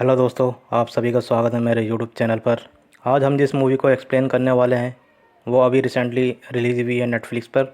Hello दोस्तों, आप सभी का स्वागत है मेरे यूट्यूब चैनल पर। आज हम जिस मूवी को एक्सप्लेन करने वाले हैं वो अभी रिसेंटली रिलीज़ हुई है नेटफ्लिक्स पर,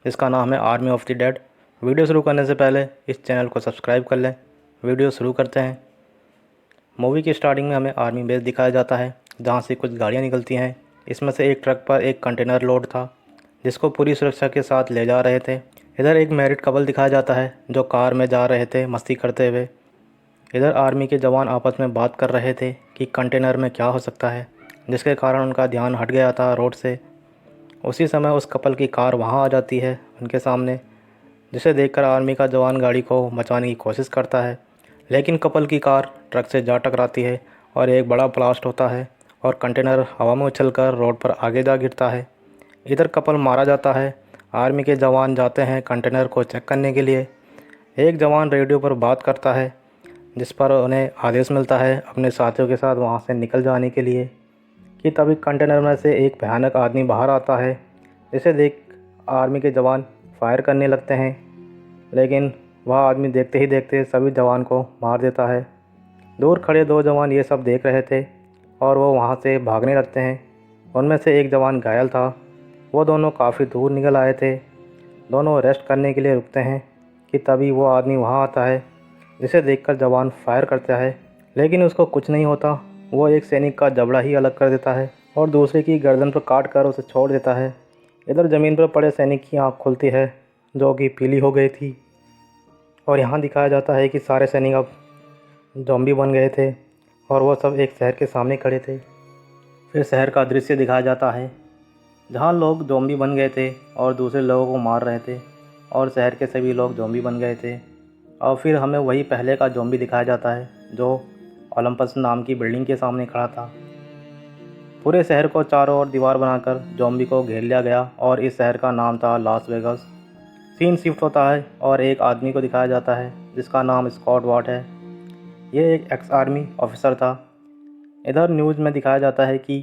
जिसका नाम है army of the dead. Video शुरू करने से पहले इस चैनल को सब्सक्राइब कर लें। वीडियो शुरू करते हैं। मूवी की स्टार्टिंग में हमें आर्मी बेस दिखाया जाता है, जहाँ से कुछ गाड़ियाँ निकलती हैं। इसमें से एक ट्रक पर एक कंटेनर लोड था, जिसको पूरी सुरक्षा के साथ ले जा रहे थे। इधर एक मैरिड कपल दिखाया जाता है जो कार में जा रहे थे मस्ती करते हुए। इधर आर्मी के जवान आपस में बात कर रहे थे कि कंटेनर में क्या हो सकता है, जिसके कारण उनका ध्यान हट गया था रोड से। उसी समय उस कपल की कार वहां आ जाती है उनके सामने, जिसे देखकर आर्मी का जवान गाड़ी को बचाने की कोशिश करता है, लेकिन कपल की कार ट्रक से जा टकराती है और एक बड़ा ब्लास्ट होता है और कंटेनर हवा में उछलकर रोड पर आगे जा गिरता है। इधर कपल मारा जाता है। आर्मी के जवान जाते हैं कंटेनर को चेक करने के लिए। एक जवान रेडियो पर बात करता है, जिस पर उन्हें आदेश मिलता है अपने साथियों के साथ वहां से निकल जाने के लिए। कि तभी कंटेनर में से एक भयानक आदमी बाहर आता है, जिसे देख आर्मी के जवान फायर करने लगते हैं, लेकिन वह आदमी देखते ही देखते सभी जवान को मार देता है। दूर खड़े दो जवान ये सब देख रहे थे और वो वहाँ से भागने लगते हैं। उनमें से एक जवान घायल था। वो दोनों काफ़ी दूर निकल आए थे। दोनों रेस्ट करने के लिए रुकते हैं कि तभी वो आदमी वहाँ आता है, जिसे देखकर जवान फायर करता है, लेकिन उसको कुछ नहीं होता। वो एक सैनिक का जबड़ा ही अलग कर देता है और दूसरे की गर्दन पर काट कर उसे छोड़ देता है। इधर ज़मीन पर पड़े सैनिक की आँख खुलती है, जो कि पीली हो गई थी। और यहाँ दिखाया जाता है कि सारे सैनिक अब ज़ॉम्बी बन गए थे और वो सब एक शहर के सामने खड़े थे। फिर शहर का दृश्य दिखाया जाता है, जहाँ लोग ज़ॉम्बी बन गए थे और दूसरे लोगों को मार रहे थे, और शहर के सभी लोग ज़ॉम्बी बन गए थे। और फिर हमें वही पहले का ज़ॉम्बी दिखाया जाता है, जो ओलंपस नाम की बिल्डिंग के सामने खड़ा था। पूरे शहर को चारों ओर दीवार बनाकर ज़ॉम्बी को घेर लिया गया और इस शहर का नाम था लास वेगास। सीन शिफ्ट होता है और एक आदमी को दिखाया जाता है जिसका नाम स्कॉट वाट है। ये एक एक्स आर्मी ऑफिसर था। इधर न्यूज़ में दिखाया जाता है कि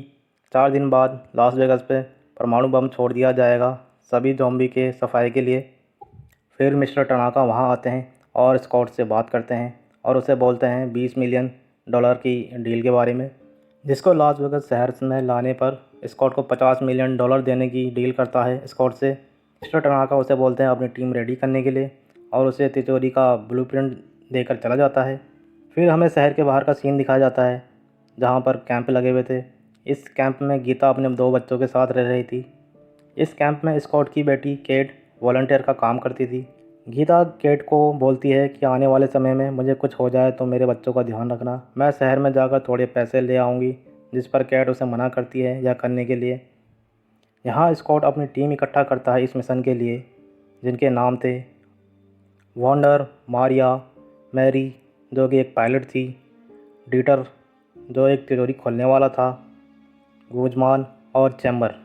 4 दिन बाद लास वेगास पे परमाणु बम छोड़ दिया जाएगा सभी ज़ॉम्बी के सफाई के लिए। फिर मिस्टर टनाका वहाँ आते हैं और स्कॉट से बात करते हैं और उसे बोलते हैं $20 मिलियन की डील के बारे में, जिसको लास वेगास शहर में लाने पर स्कॉट को $50 मिलियन देने की डील करता है स्कॉट से। मिस्टर टनाका उसे बोलते हैं अपनी टीम रेडी करने के लिए और उसे तिजोरी का ब्लूप्रिंट देकर चला जाता है। फिर हमें शहर के बाहर का सीन दिखाया जाता है, जहाँ पर कैंप लगे हुए थे। इस कैंप में गीता अपने 2 बच्चों के साथ रह रही थी। इस कैंप में स्कॉट की बेटी केट वॉलंटियर का काम करती थी। गीता केट को बोलती है कि आने वाले समय में मुझे कुछ हो जाए तो मेरे बच्चों का ध्यान रखना। मैं शहर में जाकर थोड़े पैसे ले आऊँगी, जिस पर केट उसे मना करती है यह करने के लिए। यहाँ स्कॉट अपनी टीम इकट्ठा करता है इस मिशन के लिए, जिनके नाम थे वॉन्डर, मारिया, मैरी जो कि एक पायलट थी, डीटर जो एक तिजोरी खोलने वाला था, गूजमान और चैम्बर।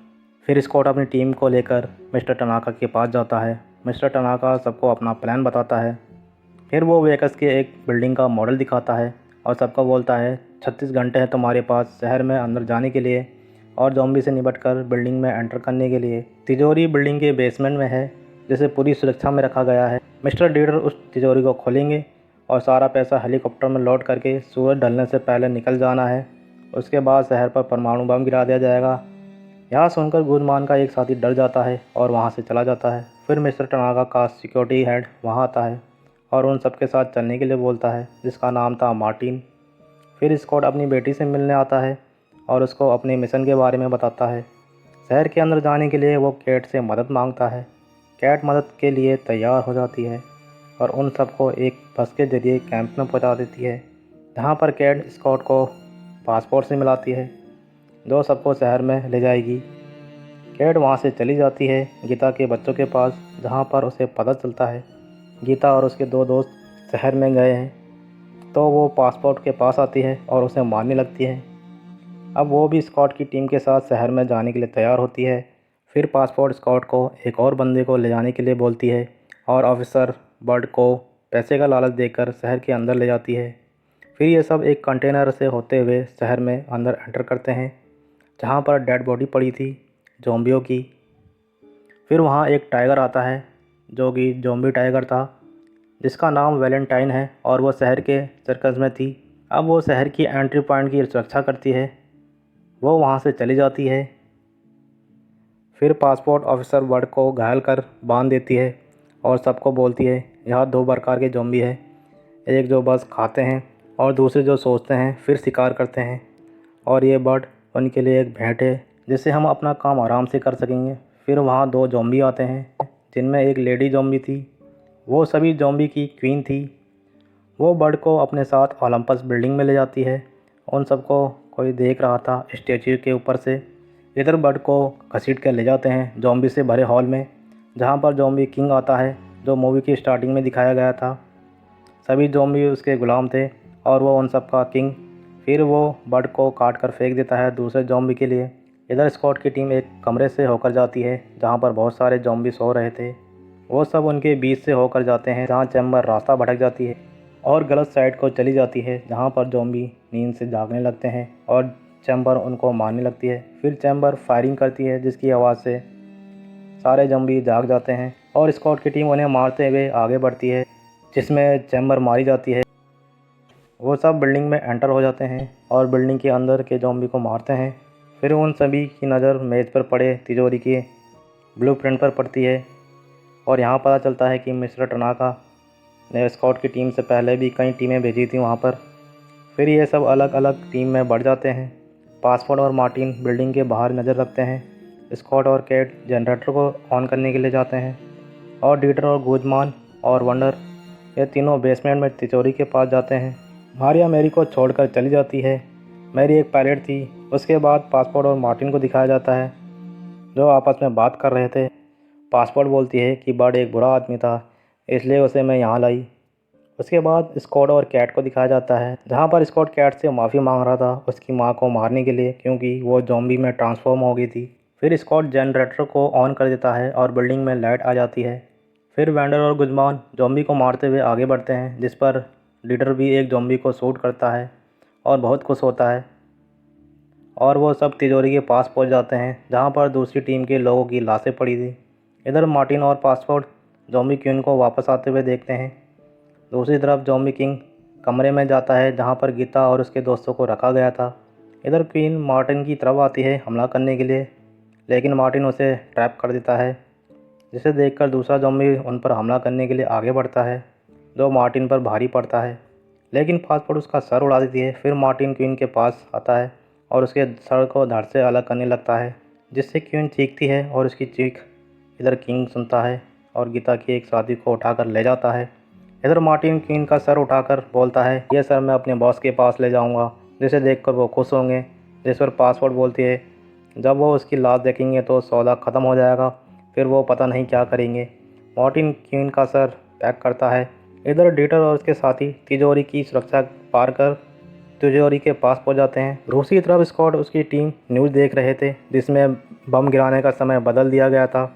फिर स्कॉट अपनी टीम को लेकर मिस्टर टनाका के पास जाता है। मिस्टर टनाका सबको अपना प्लान बताता है। फिर वो वेकस के एक बिल्डिंग का मॉडल दिखाता है और सबको बोलता है 36 घंटे हैं तुम्हारे पास शहर में अंदर जाने के लिए और ज़ॉम्बी से निपटकर बिल्डिंग में एंटर करने के लिए। तिजोरी बिल्डिंग के बेसमेंट में है, जिसे पूरी सुरक्षा में रखा गया है। मिस्टर डीडर उस तिजोरी को खोलेंगे और सारा पैसा हेलीकॉप्टर में लोड करके सूरज ढलने से पहले निकल जाना है। उसके बाद शहर पर परमाणु बम गिरा दिया जाएगा। यह सुनकर गुजमान का एक साथी डर जाता है और वहाँ से चला जाता है। फिर मिस्टर टनाका का सिक्योरिटी हेड वहाँ आता है और उन सबके साथ चलने के लिए बोलता है, जिसका नाम था मार्टिन। फिर स्कॉट अपनी बेटी से मिलने आता है और उसको अपने मिशन के बारे में बताता है। शहर के अंदर जाने के लिए वो कैट से मदद मांगता है। कैट मदद के लिए तैयार हो जाती है और उन सबको एक बस के जरिए कैंप में पहुंचा देती है, जहां पर कैट स्कॉट को पासपोर्ट से मिलाती है, जो सबको शहर में ले जाएगी। कैट वहां से चली जाती है गीता के बच्चों के पास, जहां पर उसे पता चलता है गीता और उसके 2 दोस्त शहर में गए हैं। तो वो पासपोर्ट के पास आती है और उसे मारने लगती है। अब वो भी स्कॉट की टीम के साथ शहर में जाने के लिए तैयार होती है। फिर पासपोर्ट स्कॉट को एक और बंदे को ले जाने के लिए बोलती है और ऑफिसर बर्ड को पैसे का लालच देकर शहर के अंदर ले जाती है। फिर ये सब एक कंटेनर से होते हुए शहर में अंदर एंटर करते हैं, जहाँ पर डेड बॉडी पड़ी थी ज़ॉम्बियों की। फिर वहाँ एक टाइगर आता है, जो कि ज़ॉम्बी टाइगर था, जिसका नाम वैलेंटाइन है और वो शहर के सर्कस में थी। अब वो शहर की एंट्री पॉइंट की सुरक्षा करती है। वो वहाँ से चली जाती है। फिर पासपोर्ट ऑफिसर बर्ड को घायल कर बांध देती है और सबको बोलती है यहाँ 2 प्रकार के ज़ॉम्बी हैं, एक जो बस खाते हैं और दूसरे जो सोचते हैं फिर शिकार करते हैं, और ये बर्ड उनके लिए एक भेंट है जिससे हम अपना काम आराम से कर सकेंगे। फिर वहाँ 2 ज़ॉम्बी आते हैं जिनमें एक लेडी ज़ॉम्बी थी, वो सभी ज़ॉम्बी की क्वीन थी। वो बर्ड को अपने साथ ओलंपस बिल्डिंग में ले जाती है। उन सबको कोई देख रहा था स्टैच्यू के ऊपर से। इधर बर्ड को घसीट कर ले जाते हैं ज़ॉम्बी से भरे हॉल में, जहाँ पर ज़ॉम्बी किंग आता है जो मूवी की स्टार्टिंग में दिखाया गया था। सभी ज़ॉम्बी उसके गुलाम थे और वो उन सब का किंग। फिर वो बर्ड को काट कर फेंक देता है दूसरे ज़ॉम्बी के लिए। इधर स्कॉट की टीम एक कमरे से होकर जाती है जहाँ पर बहुत सारे ज़ॉम्बी सो रहे थे। वो सब उनके बीच से होकर जाते हैं जहाँ चैम्बर रास्ता भटक जाती है और गलत साइड को चली जाती है, जहाँ पर ज़ॉम्बी नींद से जागने लगते हैं और चैम्बर उनको मारने लगती है। फिर चैम्बर फायरिंग करती है जिसकी आवाज़ से सारे ज़ॉम्बी जाग जाते हैं और स्कॉट की टीम उन्हें मारते हुए आगे बढ़ती है, जिसमें चैम्बर मारी जाती है। वो सब बिल्डिंग में एंटर हो जाते हैं और बिल्डिंग के अंदर के ज़ॉम्बी को मारते हैं। फिर उन सभी की नज़र मेज़ पर पड़े तिजोरी के ब्लूप्रिंट पर पड़ती है और यहाँ पता चलता है कि मिस्टर टनाका ने स्कॉट की टीम से पहले भी कई टीमें भेजी थी वहाँ पर। फिर ये सब अलग अलग टीम में बढ़ जाते हैं। पासपोर्ट और मार्टिन बिल्डिंग के बाहर नज़र रखते हैं। स्कॉट और कैट जनरेटर को ऑन करने के लिए जाते हैं और डीटर और गुजमान और वंडर ये तीनों बेसमेंट में तिजोरी के पास जाते हैं। मारिया मैरी को छोड़कर चली जाती है। मैरी एक पायलट थी। उसके बाद पासपोर्ट और मार्टिन को दिखाया जाता है जो आपस में बात कर रहे थे। पासपोर्ट बोलती है कि बर्ड एक बुरा आदमी था इसलिए उसे मैं यहाँ लाई। उसके बाद स्कॉट और कैट को दिखाया जाता है जहाँ पर स्कॉट कैट से माफ़ी मांग रहा था उसकी माँ को मारने के लिए क्योंकि वो ज़ॉम्बी में ट्रांसफॉर्म हो गई थी। फिर स्कॉट जनरेटर को ऑन कर देता है और बिल्डिंग में लाइट आ जाती है। फिर वेंडर और गुजमान ज़ॉम्बी को मारते हुए आगे बढ़ते हैं, जिस पर लीडर भी एक ज़ॉम्बी को शूट करता है और बहुत खुश होता है और वो सब तिजोरी के पास पहुंच जाते हैं जहां पर दूसरी टीम के लोगों की लाशें पड़ी थी। इधर मार्टिन और पासपोर्ट ज़ॉम्बी क्वीन को वापस आते हुए देखते हैं। दूसरी तरफ ज़ॉम्बी किंग कमरे में जाता है जहां पर गीता और उसके दोस्तों को रखा गया था। इधर क्वीन मार्टिन की तरफ आती है हमला करने के लिए, लेकिन मार्टिन उसे ट्रैप कर देता है, जिसे देखकर दूसरा ज़ॉम्बी उन पर हमला करने के लिए आगे बढ़ता है जो मार्टिन पर भारी पड़ता है, लेकिन पासपोर्ट उसका सर उड़ा देती है। फिर मार्टिन क्वीन के पास आता है और उसके सर को धड़ से अलग करने लगता है, जिससे क्वीन चीखती है और उसकी चीख इधर किंग सुनता है और गीता की एक साथी को उठाकर ले जाता है। इधर मार्टिन क्वीन का सर उठाकर बोलता है यह सर मैं अपने बॉस के पास ले जाऊंगा, जिसे देखकर वो खुश होंगे। जिस पर पासपोर्ट बोलती है जब वो उसकी लाश देखेंगे तो सौदा ख़त्म हो जाएगा, फिर वो पता नहीं क्या करेंगे। मार्टिन क्वीन का सर पैक करता है। इधर डीटर और उसके साथी तिजोरी की सुरक्षा पार कर तिजोरी के पास पहुंच जाते हैं। दूसरी तरफ स्कॉट उसकी टीम न्यूज़ देख रहे थे जिसमें बम गिराने का समय बदल दिया गया था।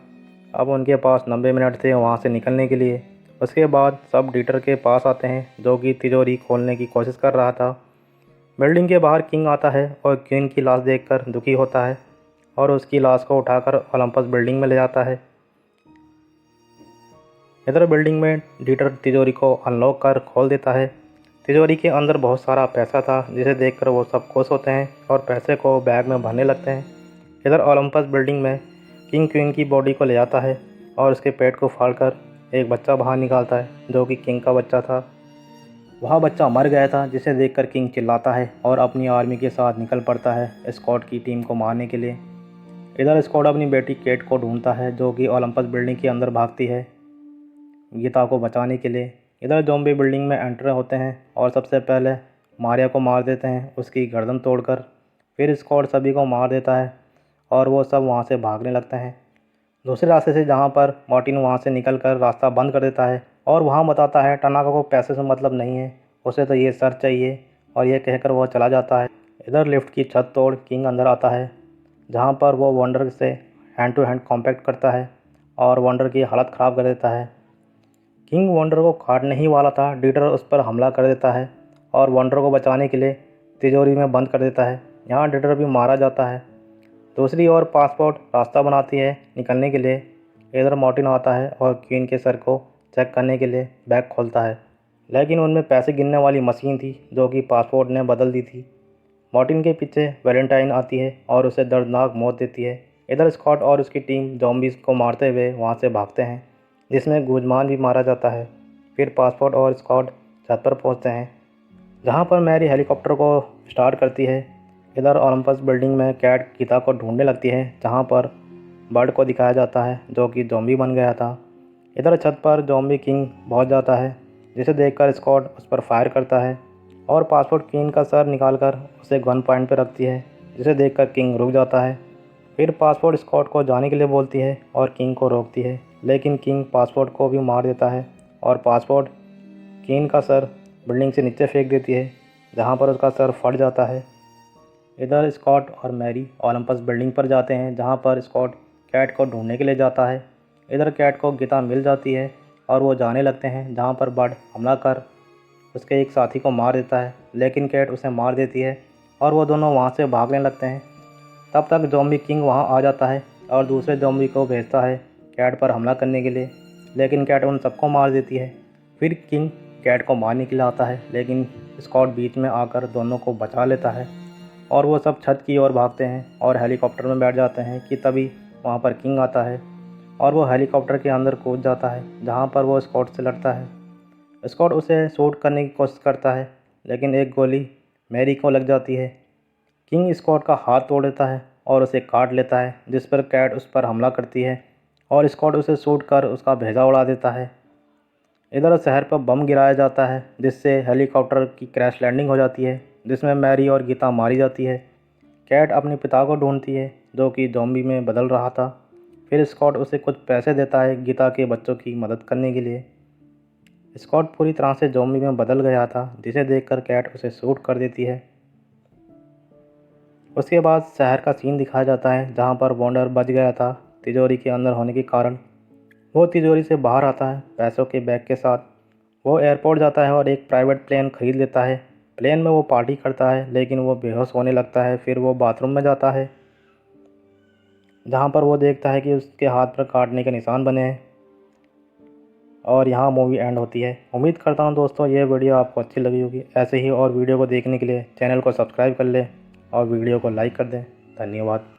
अब उनके पास 90 मिनट थे वहां से निकलने के लिए। उसके बाद सब डीटर के पास आते हैं जो कि तिजोरी खोलने की कोशिश कर रहा था। बिल्डिंग के बाहर किंग आता है और क्वीन की लाश देखकर दुखी होता है और उसकी लाश को उठाकर ओलंपस बिल्डिंग में ले जाता है। इधर बिल्डिंग में डीटर तिजोरी को अनलॉक कर खोल देता है। तिजोरी के अंदर बहुत सारा पैसा था जिसे देखकर वो सब खुश होते हैं और पैसे को बैग में भरने लगते हैं। इधर ओलंपस बिल्डिंग में किंग क्वीन की बॉडी को ले जाता है और उसके पेट को फाड़कर एक बच्चा बाहर निकालता है जो कि किंग का बच्चा था। वह बच्चा मर गया था, जिसे देखकर किंग चिल्लाता है और अपनी आर्मी के साथ निकल पड़ता है स्कॉट की टीम को मारने के लिए। इधर स्कॉट अपनी बेटी केट को ढूंढता है जो कि ओलंपस बिल्डिंग के अंदर भागती है गीता को बचाने के लिए। इधर ज़ॉम्बी बिल्डिंग में एंटर होते हैं और सबसे पहले मारिया को मार देते हैं उसकी गर्दन तोड़कर। फिर स्कॉट सभी को मार देता है और वो सब वहाँ से भागने लगते हैं दूसरे रास्ते से, जहाँ पर मार्टिन वहाँ से निकलकर रास्ता बंद कर देता है और वहाँ बताता है टनाका को पैसे से मतलब नहीं है, उसे तो ये सर चाहिए, और ये कहकर वह चला जाता है। इधर लिफ्ट की छत तोड़ किंग अंदर आता है जहाँ पर वो वंडर से हैंड टू हैंड कॉम्पैक्ट करता है और वंडर की हालत ख़राब कर देता है। किंग वंडर को काटने ही वाला था, डीटर उस पर हमला कर देता है और वंडर को बचाने के लिए तिजोरी में बंद कर देता है। यहाँ डीटर भी मारा जाता है। दूसरी ओर पासपोर्ट रास्ता बनाती है निकलने के लिए। इधर मार्टिन आता है और क्वीन के सर को चेक करने के लिए बैग खोलता है। लेकिन उनमें पैसे गिनने वाली मशीन थी जो कि पासपोर्ट ने बदल दी थी। मार्टिन के पीछे वैलेंटाइन आती है और उसे दर्दनाक मौत देती है। इधर स्कॉट और उसकी टीम ज़ॉम्बीज़ को मारते हुए वहाँ से भागते हैं, जिसमें गुज़मान भी मारा जाता है। फिर पासपोर्ट और स्कॉट छत पर पहुँचते हैं, जहाँ पर मैरी हेलीकॉप्टर को स्टार्ट करती है। इधर ओलंपस बिल्डिंग में कैट गीता को ढूंढने लगती है, जहाँ पर बर्ड को दिखाया जाता है जो कि ज़ॉम्बी बन गया था। इधर छत पर ज़ॉम्बी किंग पहुँच जाता है, जिसे देखकर स्कॉट उस पर फायर करता है और पासपोर्ट किंग का सर निकालकर उसे गन पॉइंट पर रखती है, जिसे देखकर किंग रुक जाता है। फिर पासपोर्ट स्कॉट को जाने के लिए बोलती है और किंग को रोकती है, लेकिन किंग पासपोर्ट को भी मार देता है और पासपोर्ट किंग का सर बिल्डिंग से नीचे फेंक देती है, जहाँ पर उसका सर फट जाता है। इधर स्कॉट और मैरी ओलंपस बिल्डिंग पर जाते हैं, जहाँ पर स्कॉट कैट को ढूंढने के लिए जाता है। इधर कैट को गीता मिल जाती है और वो जाने लगते हैं, जहाँ पर बर्ड हमला कर उसके एक साथी को मार देता है, लेकिन कैट उसे मार देती है और वो दोनों वहाँ से भागने लगते हैं। तब तक ज़ॉम्बी किंग वहाँ आ जाता है और दूसरे ज़ॉम्बी को भेजता है कैट पर हमला करने के लिए, लेकिन कैट उन सबको मार देती है। फिर किंग कैट को मारने के लिए आता है, लेकिन स्कॉट बीच में आकर दोनों को बचा लेता है और वो सब छत की ओर भागते हैं और हेलीकॉप्टर में बैठ जाते हैं कि तभी वहाँ पर किंग आता है और वो हेलीकॉप्टर के अंदर कूद जाता है, जहाँ पर वो स्कॉट से लड़ता है। स्कॉट उसे शूट करने की कोशिश करता है, लेकिन एक गोली मैरी को लग जाती है। किंग स्कॉट का हाथ तोड़ देता है और उसे काट लेता है, जिस पर कैट उस पर हमला करती है और स्कॉट उसे शूट कर उसका भेजा उड़ा देता है। इधर शहर पर बम गिराया जाता है, जिससे हेलीकॉप्टर की क्रैश लैंडिंग हो जाती है, जिसमें मैरी और गीता मारी जाती है। कैट अपने पिता को ढूंढती है जो कि ज़ॉम्बी में बदल रहा था। फिर स्कॉट उसे कुछ पैसे देता है गीता के बच्चों की मदद करने के लिए। स्कॉट पूरी तरह से ज़ॉम्बी में बदल गया था, जिसे देखकर कैट उसे शूट कर देती है। उसके बाद शहर का सीन दिखाया जाता है, जहाँ पर बॉन्डर बच गया था तिजोरी के अंदर होने के कारण। वो तिजोरी से बाहर आता है पैसों के बैग के साथ। वो एयरपोर्ट जाता है और एक प्राइवेट प्लेन खरीद लेता है। प्लेन में वो पार्टी करता है, लेकिन वो बेहोश होने लगता है। फिर वो बाथरूम में जाता है, जहाँ पर वो देखता है कि उसके हाथ पर काटने के निशान बने हैं। और यहाँ मूवी एंड होती है। उम्मीद करता हूँ दोस्तों ये वीडियो आपको अच्छी लगी होगी। ऐसे ही और वीडियो को देखने के लिए चैनल को सब्सक्राइब कर लें और वीडियो को लाइक कर दें। धन्यवाद।